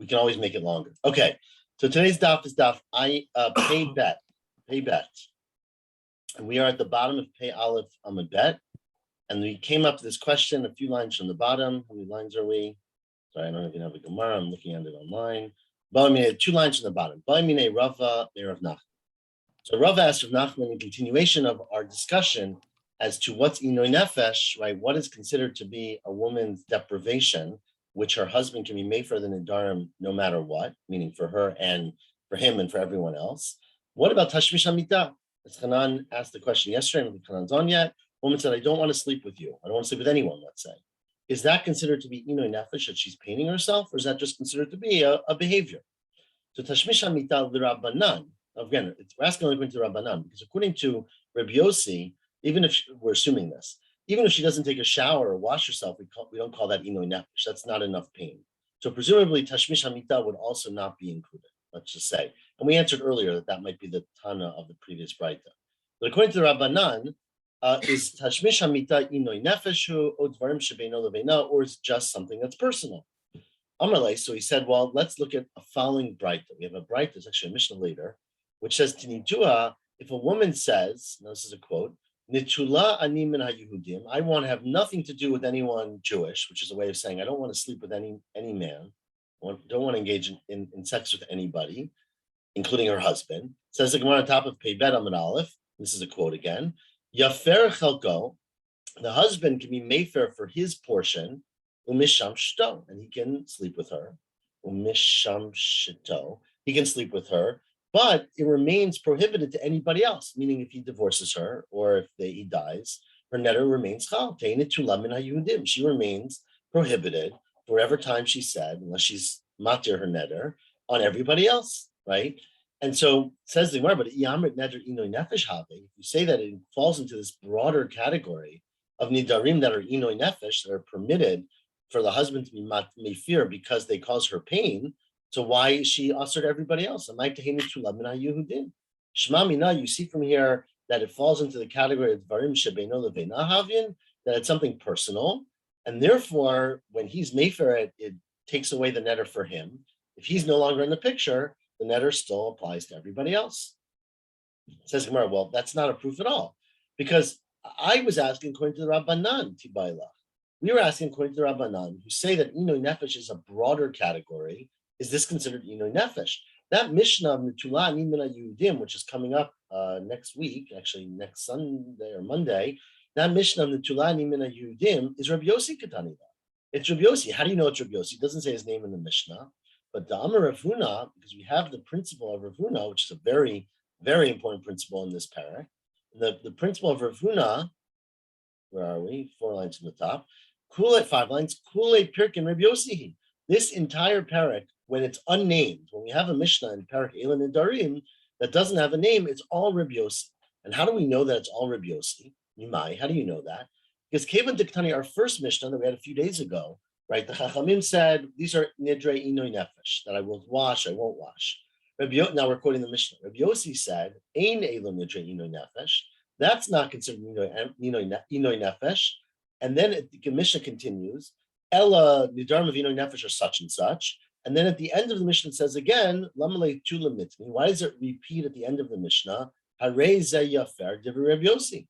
We can always make it longer. Okay, so today's daf is daf pay bet, and we are at the bottom of pay aleph amud bet, and we came up to this question a few lines from the bottom. How many lines are we? Sorry, I don't even have a gemara. I'm looking at it online. Ba'amine, 2 lines from the bottom. Ba'amine Rava, Rav Nachman. So Rava asked Rav Nachman in continuation of our discussion as to what's inoi nefesh, right? What is considered to be a woman's deprivation, which her husband can be made for the Nedarim no matter what, meaning for her and for him and for everyone else. What about Tashmish HaMitah? As Hanan asked the question yesterday, and Hanan's on yet, woman said, I don't want to sleep with you. I don't want to sleep with anyone, let's say. Is that considered to be inoi nefesh, that she's painting herself, or is that just considered to be a behavior? So Tashmish HaMitah l'Rabbanan, again, we're asking according to the Rabbanan, because according to Rabbi Yossi, even if we're assuming this, even if she doesn't take a shower or wash herself, we don't call that inoi nefesh. That's not enough pain. So presumably Tashmish HaMitah would also not be included, let's just say. And we answered earlier that might be the Tana of the previous Braita. But according to the Rabbanan, is Tashmish HaMitah inoi nefeshu or dvarim shebeino leveina, or is it just something that's personal? Amalei, so he said, well, let's look at a following Braita. We have a Braita, it's actually a Mishnah later, which says, Tinitua, if a woman says, now this is a quote, Nitula ani min haYehudim, I want to have nothing to do with anyone Jewish, which is a way of saying I don't want to sleep with any man, don't want to engage in sex with anybody, including her husband. Says the Gemara on top of Pei Bet Amud Aleph, this is a quote again, Yafer chelko, the husband can be mayfair for his portion, umisham shto, and he can sleep with her, umisham shto, he can sleep with her, but it remains prohibited to anybody else, meaning if he divorces her or if he dies, her neder remains chal. She remains prohibited for whatever time she said, unless she's matir her neder, on everybody else, right? And so says the Gemara, but yamrit neder inoi nefesh have. If you say that it falls into this broader category of nidarim that are inoi nefesh, that are permitted for the husband to be mefir because they cause her pain, so why is she usher to everybody else? Shema mina, you see from here that it falls into the category of dvarim shebeino leveina havin, that it's something personal, and therefore, when he's mefer, it takes away the neder for him. If he's no longer in the picture, the neder still applies to everybody else. Says Gemara, well, that's not a proof at all, because I was asking according to the Rabbanan Tibaila. We were asking according to the Rabbanan, who say that inoi nefesh is a broader category. Is this considered inoi nefesh? That Mishnah of Nitula ani min haYehudim, which is coming up next week, actually next Sunday or Monday, that Mishnah of Nitula ani min haYehudim is Rabbi Yossi Katanida. It's Rabbi Yossi. How do you know it's Rabbi Yossi? It doesn't say his name in the Mishnah, but the Amar Rav Huna, because we have the principle of Rav Huna, which is a very, very important principle in this parak. The principle of Rav Huna, where are we? 4 lines from the top. Kule, 5 lines. Kule Pirkin Rabbi Yossi. This entire parak, when it's unnamed, when we have a Mishnah in Parak Eilan and Nedarim that doesn't have a name, it's all Rabbi Yossi. And how do we know that it's all Rabbi Yossi? Yimai, how do you know that? Because Kevan Diktani, our first Mishnah that we had a few days ago, right? The Chachamim said, these are Nidrei Inoi Nefesh, that I will wash, I won't wash. Now we're quoting the Mishnah. Rabbi Yossi said, Ein Elam Nidrei Inoi Nefesh. That's not considered Inoi Nefesh. And then the Mishnah continues, Ella Nidarim of Inoi Nefesh are such and such. And then at the end of the Mishnah, it says again, Lamalei Tula Mitmi. Why does it repeat at the end of the Mishnah? Harei Zeh Yafer Divrei Rabbi Yossi.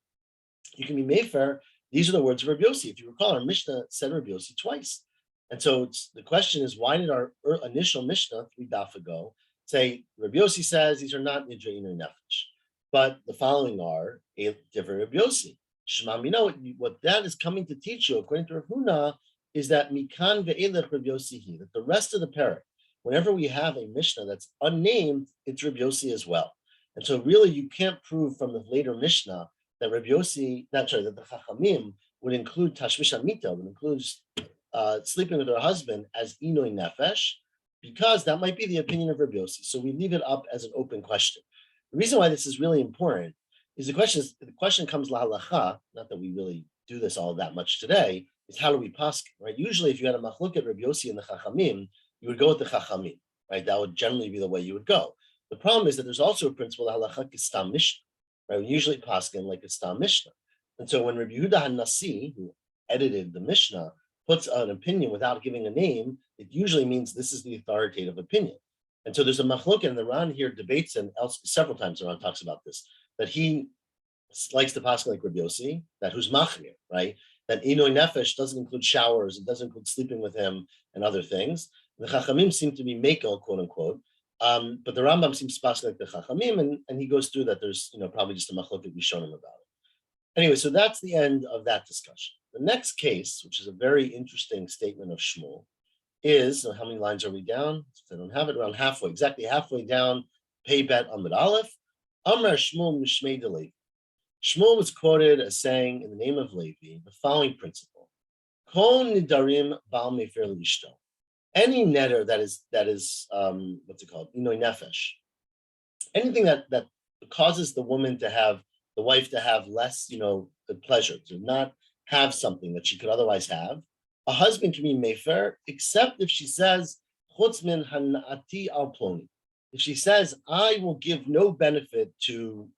You can be mefer. These are the words of Rabbi Yossi. If you recall, our Mishnah said Rabbi Yossi twice. And so the question is, why did our initial Mishnah 3 daf ago say Rabbi Yossi says these are not Nidrei Inoi Nefesh, but the following are Divrei Rabbi Yossi. Shema Mina, what that is coming to teach you, according to Rav Huna, is that mikan ve'elech Rabbi Yossi, that the rest of the parak, whenever we have a Mishnah that's unnamed, it's Rabbi Yossi as well. And so really you can't prove from the later Mishnah that Rabbi Yossi, that the Chachamim would include Tashmish HaMitah, would include sleeping with her husband as Inoi Nefesh, because that might be the opinion of Rabbi Yossi. So we leave it up as an open question. The reason why this is really important is the question comes lahalacha, not that we really do this all that much today, is how do we paskin, right? Usually if you had a machlok Rabbi Yossi and the Chachamim, you would go with the Chachamim, right? That would generally be the way you would go. The problem is that there's also a principle, halacha kistam mishnah, right? We usually paskin like a stam mishnah. And so when Rabbi Yehuda HaNasi, who edited the Mishnah, puts an opinion without giving a name, it usually means this is the authoritative opinion. And so there's a machlok, and the Ran here debates, and else several times the Ran talks about this, that he likes the pasuk like Rabbi Yossi, that who's machmir, right? That inoi nefesh doesn't include showers, it doesn't include sleeping with him and other things. The Chachamim seem to be makel, quote unquote, but the Rambam seems to pasuk like the Chachamim, and he goes through that there's probably just a machlok that we shown him about it. Anyway, so that's the end of that discussion. The next case, which is a very interesting statement of Shmuel, is, so how many lines are we down? I don't have it, around halfway, exactly halfway down, Pei Bet Amud Aleph. Amar Shmuel Mishmei de Levi. Shmuel was quoted as saying, in the name of Levi, the following principle: Kol Nedarim Bal Mefer Lishto. Any neder that is what's it called? Inoi nefesh. Anything that causes the wife to have less, the pleasure, to not have something that she could otherwise have. A husband can be mefer, except if she says, Chutz min hanati al ploni. If she says, I will give no benefit to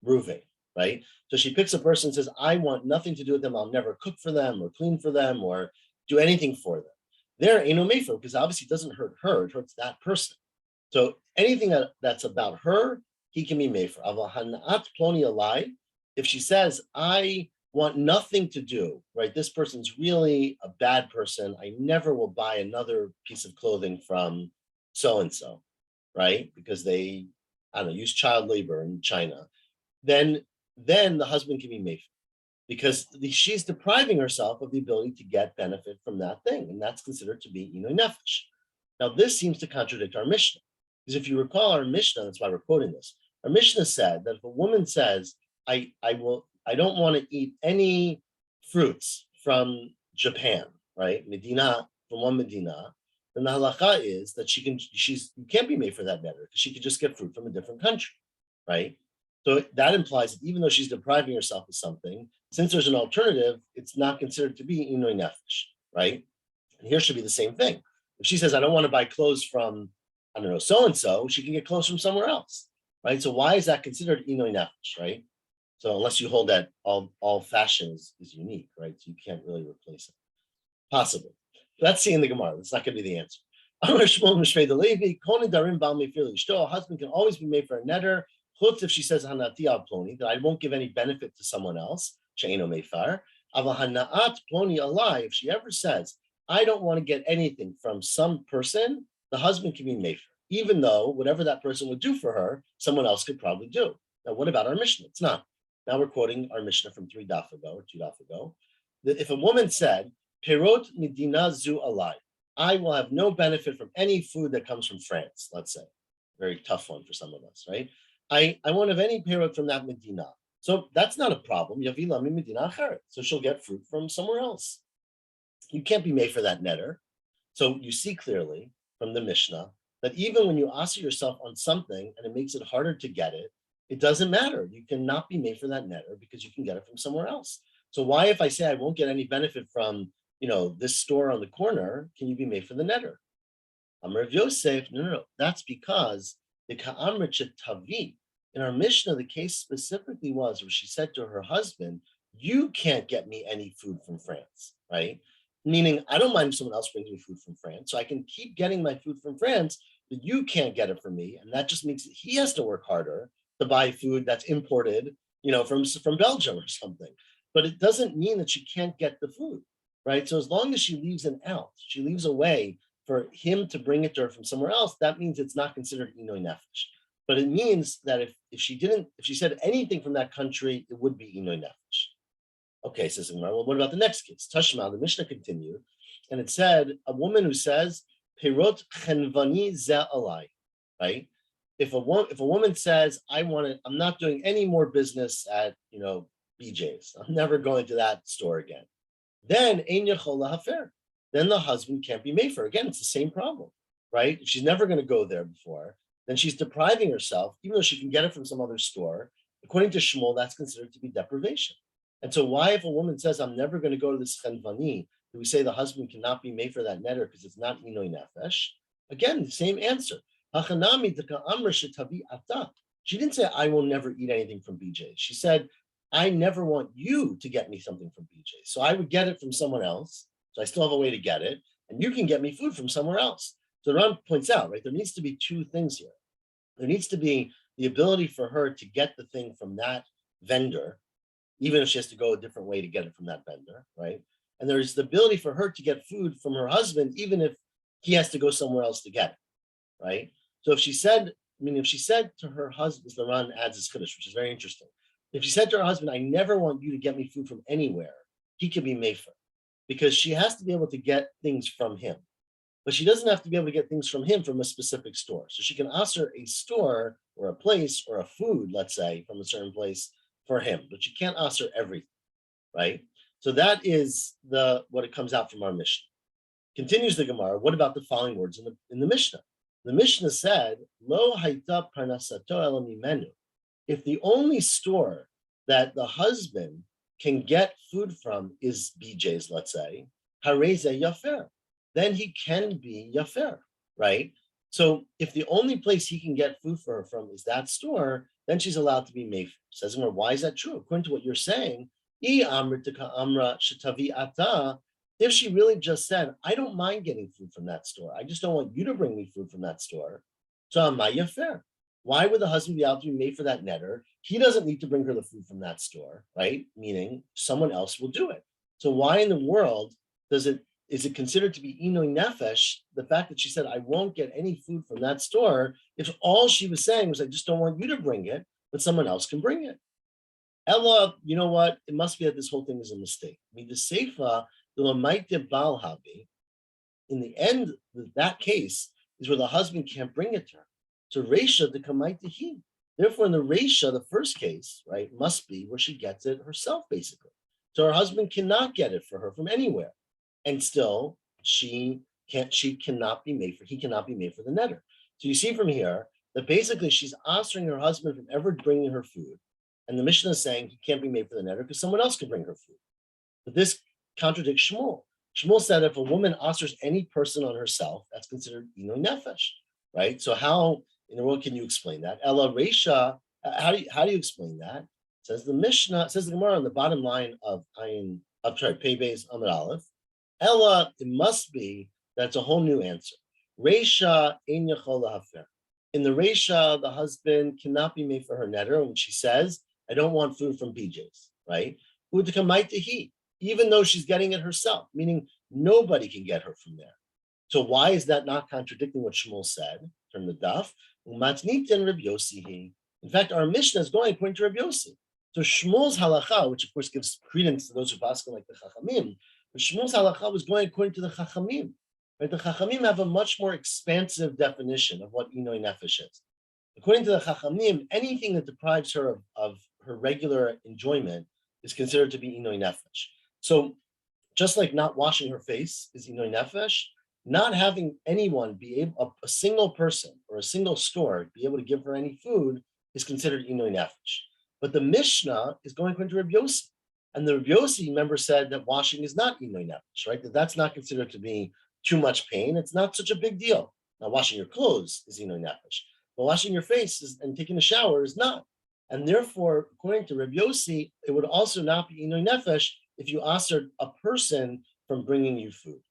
Reuven, right? So she picks a person and says, I want nothing to do with them. I'll never cook for them or clean for them or do anything for them. They're no mefer, because obviously it doesn't hurt her, it hurts that person. So anything that's about her, he can be mefer. Aval hanat ploni alai. If she says, I want nothing to do, right? This person's really a bad person. I never will buy another piece of clothing from so-and-so, right? Because they, use child labor in China. Then the husband can be mefer, because she's depriving herself of the ability to get benefit from that thing. And that's considered to be inoi nefesh. Now, this seems to contradict our Mishnah. Because if you recall our Mishnah, that's why we're quoting this. Our Mishnah said that if a woman says, I don't want to eat any fruits from Japan, right? Medina, from one Medina, then the halacha is that you can't be made for that better, because she could just get fruit from a different country, right? So that implies that even though she's depriving herself of something, since there's an alternative, it's not considered to be inoi nefesh, right? And here should be the same thing. If she says, I don't want to buy clothes from, so-and-so, she can get clothes from somewhere else, right? So why is that considered inoi nefesh, right? So unless you hold that all fashion is unique, right? So you can't really replace it. Possible. Let's see in the Gemara. That's not going to be the answer. A husband can always be made for a neder, if she says hanati al ploni, that I won't give any benefit to someone else, she'eno meifar. Aval hanaat ploni alai, if she ever says, I don't want to get anything from some person, the husband can be mefer, even though whatever that person would do for her, someone else could probably do. Now, what about our Mishnah? It's not. Now we're quoting our Mishnah from 3 daf ago or 2 daf ago. That if a woman said, Perot midina zu alai, I will have no benefit from any food that comes from France, let's say. Very tough one for some of us, right? I won't have any perot from that medina. So that's not a problem. Yavila mi medina acheret. So she'll get fruit from somewhere else. You can't be made for that neder. So you see clearly from the Mishnah that even when you ask yourself on something and it makes it harder to get it, it doesn't matter. You cannot be made for that neder because you can get it from somewhere else. So why, if I say I won't get any benefit from, this store on the corner, can you be made for the neder? Amar Yosef, no. That's because the ka'amrit tavi. In our Mishnah, the case specifically was where she said to her husband, you can't get me any food from France, right? Meaning, I don't mind if someone else brings me food from France, so I can keep getting my food from France, but you can't get it from me. And that just means that he has to work harder to buy food that's imported, from Belgium or something. But it doesn't mean that she can't get the food, right? So as long as she leaves an out, she leaves a way for him to bring it to her from somewhere else, that means it's not considered inoi nefesh. But it means that if she said anything from that country, it would be inoi nefesh. Okay, says Gemara. Well, what about the next case? Tashma, the Mishnah continued, and it said a woman who says perot chenvani ze alai, right? If a woman says I'm not doing any more business at BJ's, I'm never going to that store again, then ein yachol lahafer. Then the husband can't be made for. Again, it's the same problem, right? If she's never going to go there before, then she's depriving herself, even though she can get it from some other store. According to Shmuel, that's considered to be deprivation. And so why, if a woman says, I'm never going to go to this chenvani, do we say the husband cannot be made for that neder because it's not inoi nefesh? Again, the same answer. She didn't say, I will never eat anything from BJ. She said, I never want you to get me something from BJ. So I would get it from someone else. So I still have a way to get it, and you can get me food from somewhere else. So Ron points out, right, there needs to be two things here. There needs to be the ability for her to get the thing from that vendor, even if she has to go a different way to get it from that vendor, right? And there's the ability for her to get food from her husband, even if he has to go somewhere else to get it, right? So if she said, if she said to her husband, the Ran adds this Kiddush, which is very interesting. If she said to her husband, I never want you to get me food from anywhere, he could be Mefer, because she has to be able to get things from him. But she doesn't have to be able to get things from him from a specific store. So she can offer a store or a place or a food, let's say, from a certain place for him, but she can't offer everything, right? So that is what it comes out from our Mishnah. Continues the Gemara. What about the following words in the Mishnah? The Mishnah said, "Lo hayta parnasato ela mimenu." If the only store that the husband can get food from is BJ's, let's say, hareze yafer, then he can be yafer, right? So if the only place he can get food for her from is that store, then she's allowed to be mefer. Says, why is that true? According to what you're saying, if she really just said, I don't mind getting food from that store, I just don't want you to bring me food from that store, so amaya fair. Why would the husband be able to be made for that netter? He doesn't need to bring her the food from that store, right? Meaning someone else will do it. So why in the world is it considered to be inoi nefesh, the fact that she said, I won't get any food from that store, if all she was saying was, I just don't want you to bring it, but someone else can bring it? Ella, you know what? It must be that this whole thing is a mistake. I mean, the Seifa, the Lamaite Bal Habi, in the end, that case is where the husband can't bring it to her. So Reisha, the Kamaite He. Therefore, in the Reisha, the first case, right, must be where she gets it herself, basically. So her husband cannot get it for her from anywhere. And still, he cannot be made for the netter. So you see from here that basically she's answering her husband from ever bringing her food. And the Mishnah is saying he can't be made for the netter because someone else can bring her food. But this contradicts Shmuel. Shmuel said if a woman answers any person on herself, that's considered inoi nefesh, right? So how in the world can you explain that? Ella Reisha, how do you explain that? Says the Mishnah, says the Gemara on the bottom line of Pei Beis Amud Aleph. Ella, it must be that's a whole new answer. Reisha ein yachol lahafer. In the Reisha, the husband cannot be made for her netter when she says, I don't want food from BJ's, right? Even though she's getting it herself, meaning nobody can get her from there. So why is that not contradicting what Shmuel said from the daf? In fact, our Mishnah is going according to Rabbi Yossi. So Shmuel's halacha, which of course gives credence to those who pass like the Chachamim, but Shmuel's halacha was going according to the Chachamim. Right? The Chachamim have a much more expansive definition of what inoi nefesh is. According to the Chachamim, anything that deprives her of her regular enjoyment is considered to be inoi nefesh. So just like not washing her face is inoi nefesh, not having anyone be able, a single person or a single store be able to give her any food is considered inoi nefesh. But the Mishnah is going according to Rabbi Yossi. And the Rabbi Yossi member said that washing is not inoi nefesh, right? That's not considered to be too much pain. It's not such a big deal. Now, washing your clothes is inoi nefesh, but washing your face and taking a shower is not. And therefore, according to Rabbi Yossi, it would also not be inoi nefesh if you asked a person from bringing you food.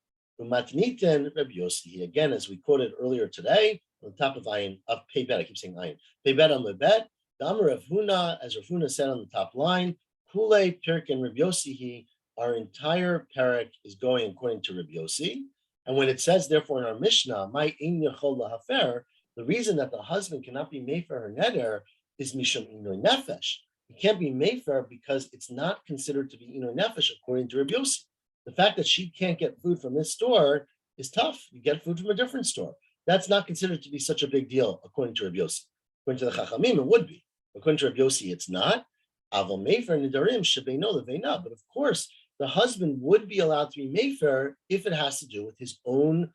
Umatniten Rabbi Yossi, again, as we quoted earlier today, on the top of Ayin, of Pei Bet, I keep saying Ayin, Pei Bet on the Bet, Damar Rav Huna, as Rav Huna said on the top line, Kule, Pirk, and Rabbi Yossi, our entire parak is going according to Rabbi Yossi. And when it says, therefore, in our Mishnah, my ein yachol lahafer, the reason that the husband cannot be made for her neder is mishum inoi nefesh. He can't be made for her because it's not considered to be inoi nefesh according to Rabbi Yossi. The fact that she can't get food from this store is tough. You get food from a different store. That's not considered to be such a big deal according to Rabbi Yossi. According to the Chachamim, it would be. According to Rabbi Yossi, it's not. Aval mefer nedarim shebeino leveina. But of course, the husband would be allowed to be mefer if it has to do with his own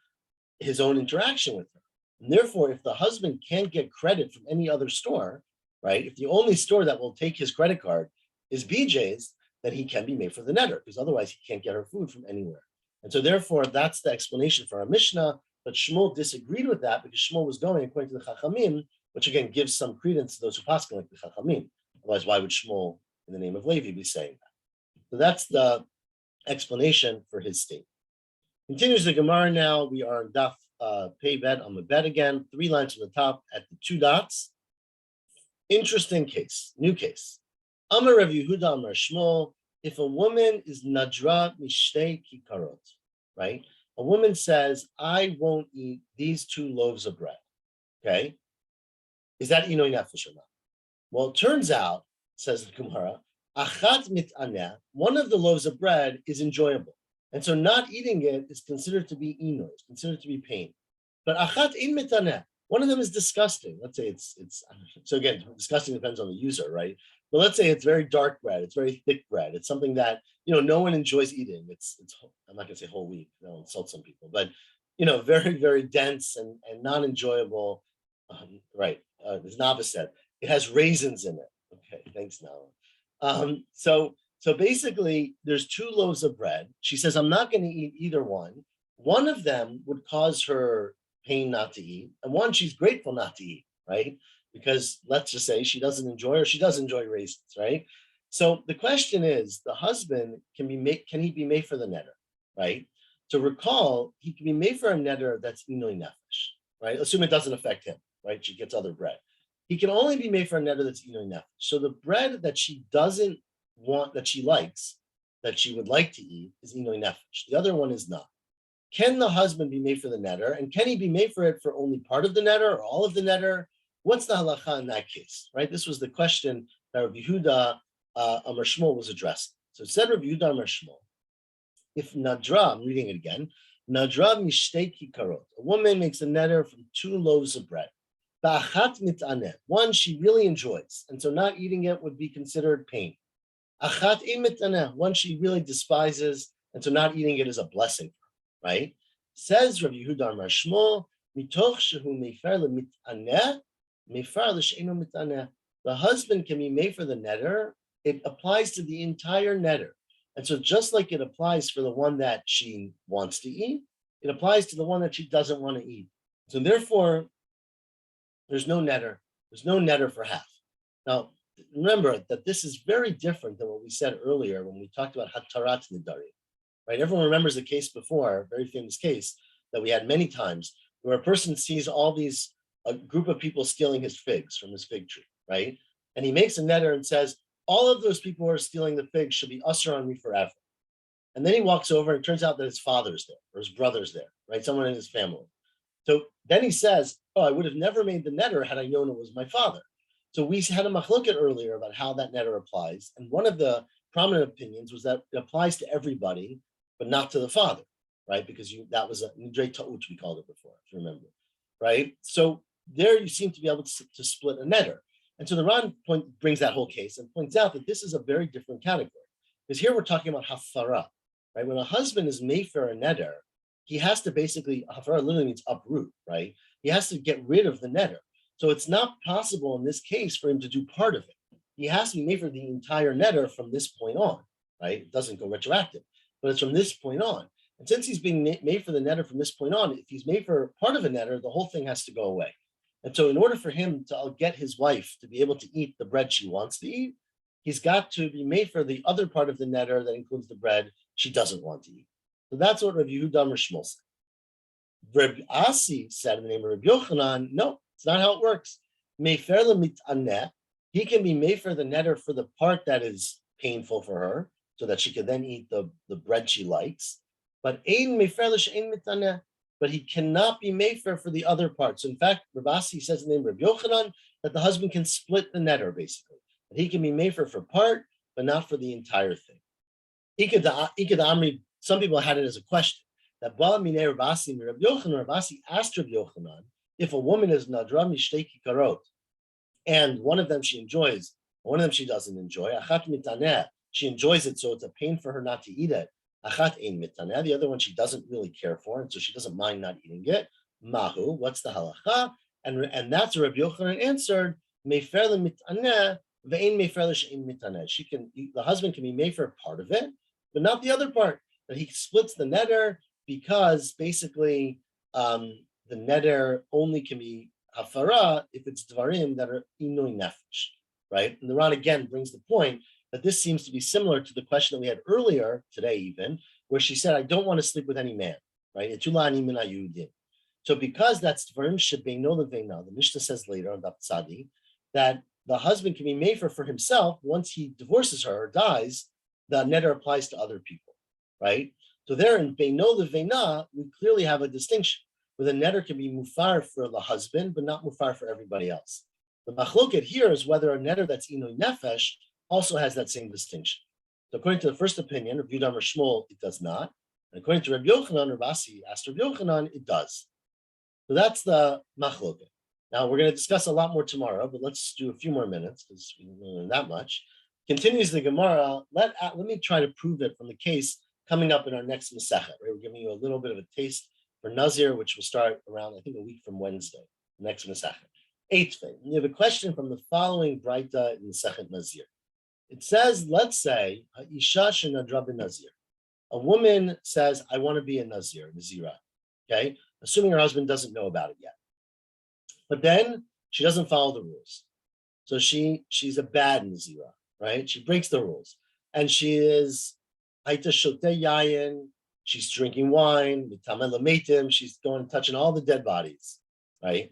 interaction with her. And therefore, if the husband can't get credit from any other store, right? If the only store that will take his credit card is BJ's, then he can be made for the netter, because otherwise he can't get her food from anywhere. And so therefore, that's the explanation for our Mishnah. But Shmuel disagreed with that because Shmuel was going according to the Chachamim, which again gives some credence to those who pass like the Chachamim. Otherwise, why would Shmuel, in the name of Levi, be saying that? So that's the explanation for his statement. Continues the Gemara now. We are on Daf Pei Bet on the bed again, 3 lines from the top at the 2 dots. Interesting case, new case. Amar Rav Yehuda Amar Shmuel, if a woman is nadra mishtei kikarot, right? A woman says, I won't eat these 2 loaves of bread, okay? Is that inoi nefesh or not? Well, it turns out, says the Gemara, achat mitaneh, one of the loaves of bread is enjoyable. And so not eating it is considered to be ino, it's considered to be pain. But achat in mitaneh, one of them is disgusting. Let's say it's so again, disgusting depends on the user, right? But let's say it's very dark bread, it's very thick bread. It's something that no one enjoys eating. It's I'm not gonna say whole wheat, I'll insult some people, but very, very dense and non-enjoyable. Right. As Nava said, it has raisins in it. Okay, thanks, Nava. So basically, there's 2 loaves of bread. She says, I'm not going to eat either one. One of them would cause her pain not to eat, and one she's grateful not to eat, right? Because let's just say she doesn't enjoy, or she does enjoy raisins, right? So the question is, the husband can he be made for the netter, right? To recall, he can be made for a netter that's inoi nefesh, right? Assume it doesn't affect him, right? She gets other bread. He can only be made for a netter that's inoi nefesh. So the bread that she doesn't want, that she likes, that she would like to eat, is inoi nefesh. The other one is not. Can the husband be made for the netter, and can he be made for it for only part of the netter or all of the netter? What's the halacha in that case, right? This was the question that Rabbi Yehuda Amar Shmuel was addressing. So it said Rabbi Yehuda Amar Shmuel, if nadra, I'm reading it again, nadra mishtei kikarot, a woman makes a netter from 2 loaves of bread. Ba'achat mitaneh, one she really enjoys, and so not eating it would be considered pain. Achat im mitaneh, one she really despises, and so not eating it is a blessing, right? Says Rabbi Yehuda Amar Shmuel, mitoch shehu mefer lemitaneh, mefer l'sheino mitaneh. The husband can be made for the netter. It applies to the entire netter. And so just like it applies for the one that she wants to eat, it applies to the one that she doesn't want to eat. So therefore, there's no netter. There's no netter for half. Now, remember that this is very different than what we said earlier when we talked about hatarat nedarim, right? Everyone remembers the case before, a very famous case that we had many times, where a person sees a group of people stealing his figs from his fig tree, right? And he makes a netter and says, all of those people who are stealing the figs should be usher on me forever. And then he walks over and it turns out that his father's there or his brother's there, right? Someone in his family. So then he says, oh, I would have never made the netter had I known it was my father. So we had a machloket earlier about how that netter applies. And one of the prominent opinions was that it applies to everybody, but not to the father, right? Because that was a nidrei ta'ut, we called it before, if you remember, right? So there you seem to be able to split a netter. And so the Ran brings that whole case and points out that this is a very different category. Because here we're talking about hafara, right? When a husband is made for a netter, he has to basically, hafara literally means uproot, right? He has to get rid of the netter. So it's not possible in this case for him to do part of it. He has to be made for the entire netter from this point on, right? It doesn't go retroactive, but it's from this point on. And since he's being made for the netter from this point on, if he's made for part of a netter, the whole thing has to go away. And so in order for him to get his wife to be able to eat the bread she wants to eat, he's got to be made for the other part of the netter that includes the bread she doesn't want to eat. So that's what Rabbi Yehuda Amar Shmuel said. Rabbi Asi said in the name of Rabbi Yochanan, no, it's not how it works. Mefer lemit'aneh, he can be made for the netter for the part that is painful for her, so that she can then eat the bread she likes. But ein mefer l'she'ein mit'aneh, but he cannot be made for the other parts. So in fact, Rabbi Asi says in the name of Rabbi Yochanan that the husband can split the netter, basically. That he can be made for part, but not for the entire thing. Ikad Amri, some people had it as a question. That Ba Minei Rabbi Asi and Rabbi Yochanan, Rabbi Asi asked Rabbi Yochanan, if a woman is nadra mishtei kikarot, and one of them she enjoys, one of them she doesn't enjoy, achat mitaneh, she enjoys it, so it's a pain for her not to eat it. Achat ein mitaneh, the other one she doesn't really care for, and so she doesn't mind not eating it. Mahu, what's the halacha? And that's what Rabbi Yochanan answered, mefer mitaneh, ve'ein mefer she'ein mitaneh. The husband can be made for part of it, but not the other part. That he splits the netter because basically the netter only can be hafara if it's dvarim that are inui nefesh, right? And the Ran again brings the point that this seems to be similar to the question that we had earlier today, even where she said, "I don't want to sleep with any man." right? Etulani min hayudim. So because that's Dvarim Shebeino Leveina, the Mishnah says later on Daf Tzadi, that the husband can be mefer for himself once he divorces her or dies, the neder applies to other people, right? So there in Beino Leveina, we clearly have a distinction where the neder can be mufar for the husband, but not mufar for everybody else. The machloket here is whether a neder that's inui nefesh also has that same distinction. So according to the first opinion, Rabbi Yudam or Shmuel, it does not. And according to Rabbi Yochanan or Basi, asked Rabbi Yochanan, it does. So that's the machloket. Now we're going to discuss a lot more tomorrow, but let's do a few more minutes because we don't learn that much. Continues the Gemara. Let me try to prove it from the case coming up in our next Masechet. Right? We're giving you a little bit of a taste for Nazir, which will start around, I think, a week from Wednesday, next Masechet. Eighth thing, we have a question from the following Braita in Masechet Nazir. It says, let's say, Isha shenadra b'Nazir. A woman says, I want to be a Nazir, Nazira, okay? Assuming her husband doesn't know about it yet. But then she doesn't follow the rules. So she's a bad Nazira, right? She breaks the rules. And she is Haita Shote Yayin, she's drinking wine, she's going and touching all the dead bodies, right?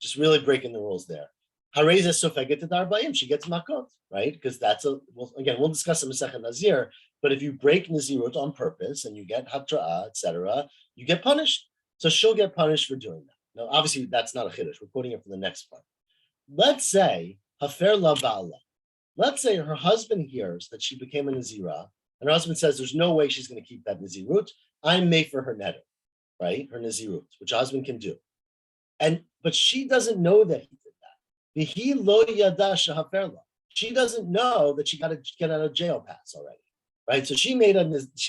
Just really breaking the rules there. Hareza Sofeget Darbaim, she gets makot, right? Because that's we'll discuss in Masechet Nazir, but if you break Nazirut on purpose and you get Hatra'ah, etc., you get punished. So she'll get punished for doing that. Now, obviously, that's not a chiddush. We're quoting it from the next part. Let's say Hafer la Ba'ala. Let's say her husband hears that she became a Nazira, and her husband says there's no way she's going to keep that Nazirut. I'm made for her neder, right? Her Nazirut, which a husband can do. But she doesn't know that he did that. Vihi lo yada shehafer la. She doesn't know that she got to get out of jail pass already, right? So she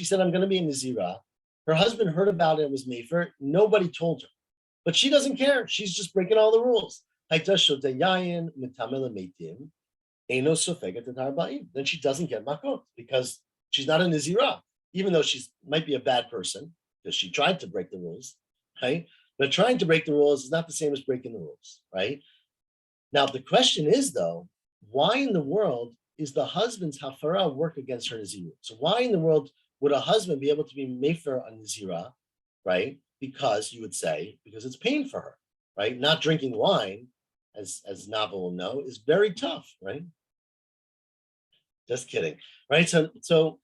said, I'm going to be a Nazira. Her husband heard about it and was mefer. Nobody told her. But she doesn't care. She's just breaking all the rules. Then she doesn't get makot because she's not a Nazira, even though she might be a bad person because she tried to break the rules, right? But trying to break the rules is not the same as breaking the rules, right? Now, the question is, though, why in the world is the husband's hafara work against her Nazirut? So why in the world would a husband be able to be mefer on Nazira, right? Because you would say, because it's pain for her, right? Not drinking wine, as Nava will know, is very tough, right? Just kidding, right? So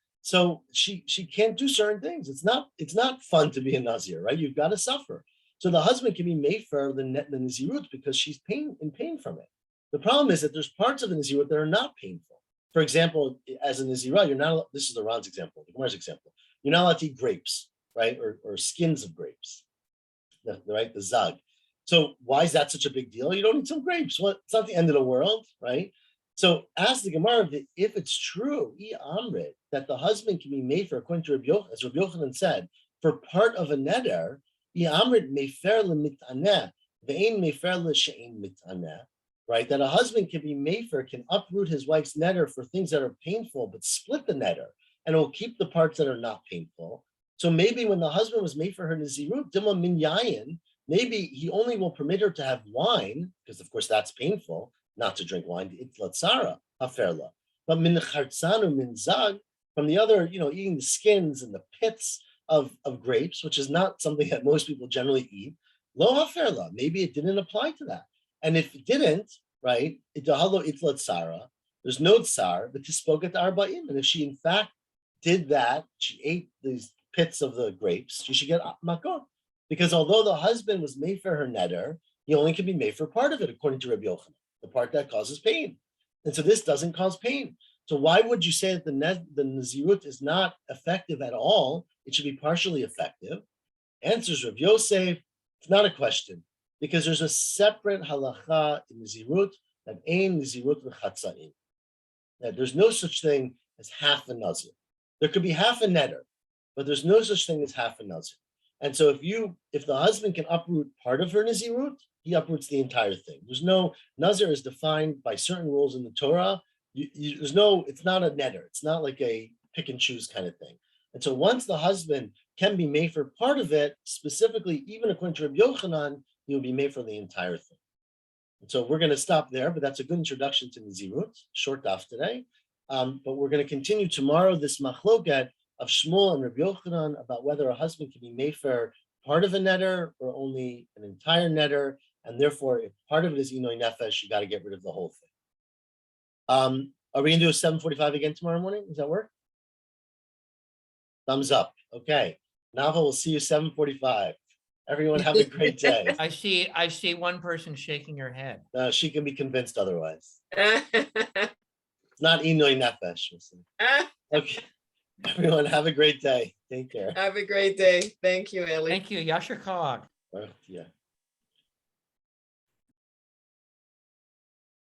she can't do certain things. It's not fun to be a Nazir, right? You've got to suffer. So the husband can be made for the Nazirut because she's in pain from it. The problem is that there's parts of the Nazirut that are not painful. For example, as a Nazirah, you're not, this is the Ron's example, the Gemara's example, you're not allowed to eat grapes, right? Or skins of grapes, right? The zag. So why is that such a big deal? You don't eat some grapes. What? It's not the end of the world, right? So ask the Gemara if it's true, that the husband can be made for, according to Rabbi Yochanan, as Rabbi Yochanan said, for part of a neder, right? That a husband can be mefer, can uproot his wife's neder for things that are painful, but split the neder, and it will keep the parts that are not painful. So maybe when the husband was made for her Nazirut, Dima min yayin, maybe he only will permit her to have wine, because of course that's painful, not to drink wine, it's latzara, haferla. But min chartzanu min zag, from the other, eating the skins and the pits of grapes, which is not something that most people generally eat, lo haferla, maybe it didn't apply to that. And if it didn't, right, there's no tsar, but to spoke at arba'im. And if she in fact did that, she ate these pits of the grapes, she should get makot. Because although the husband was made for her neder, he only can be made for part of it, according to Rabbi Yochanan, the part that causes pain. And so this doesn't cause pain. So why would you say that the Nazirut is not effective at all? It should be partially effective. Answers Rav Yosef, it's not a question. Because there's a separate halacha in Nazirut that ain Nazirut v'chatzain. That there's no such thing as half a Nazir. There could be half a neder, but there's no such thing as half a Nazir. And so if the husband can uproot part of her Nazirut, he uproots the entire thing. There's no, Nazir is defined by certain rules in the Torah. It's not a neder. It's not like a pick and choose kind of thing. And so once the husband can be made for part of it, specifically, even according to Rabbi Yochanan, he will be made for the entire thing. And so we're going to stop there, but that's a good introduction to Nazirut, short daf today. But we're going to continue tomorrow this machloket of Shmuel and Rabbi Yochanan about whether a husband can be made for part of a netter or only an entire netter, and therefore if part of it is inoi nefesh, you got to get rid of the whole thing. Are we gonna do a 7:45 again tomorrow morning? Does that work? Thumbs up. Okay. Nava, we'll see you 7:45. Everyone have a great day. I see one person shaking her head. She can be convinced otherwise. It's not inoi nefesh. Okay. Everyone have a great day. Take care. Have a great day. Thank you, Ellie. Thank you, Yasher Kog. Yeah.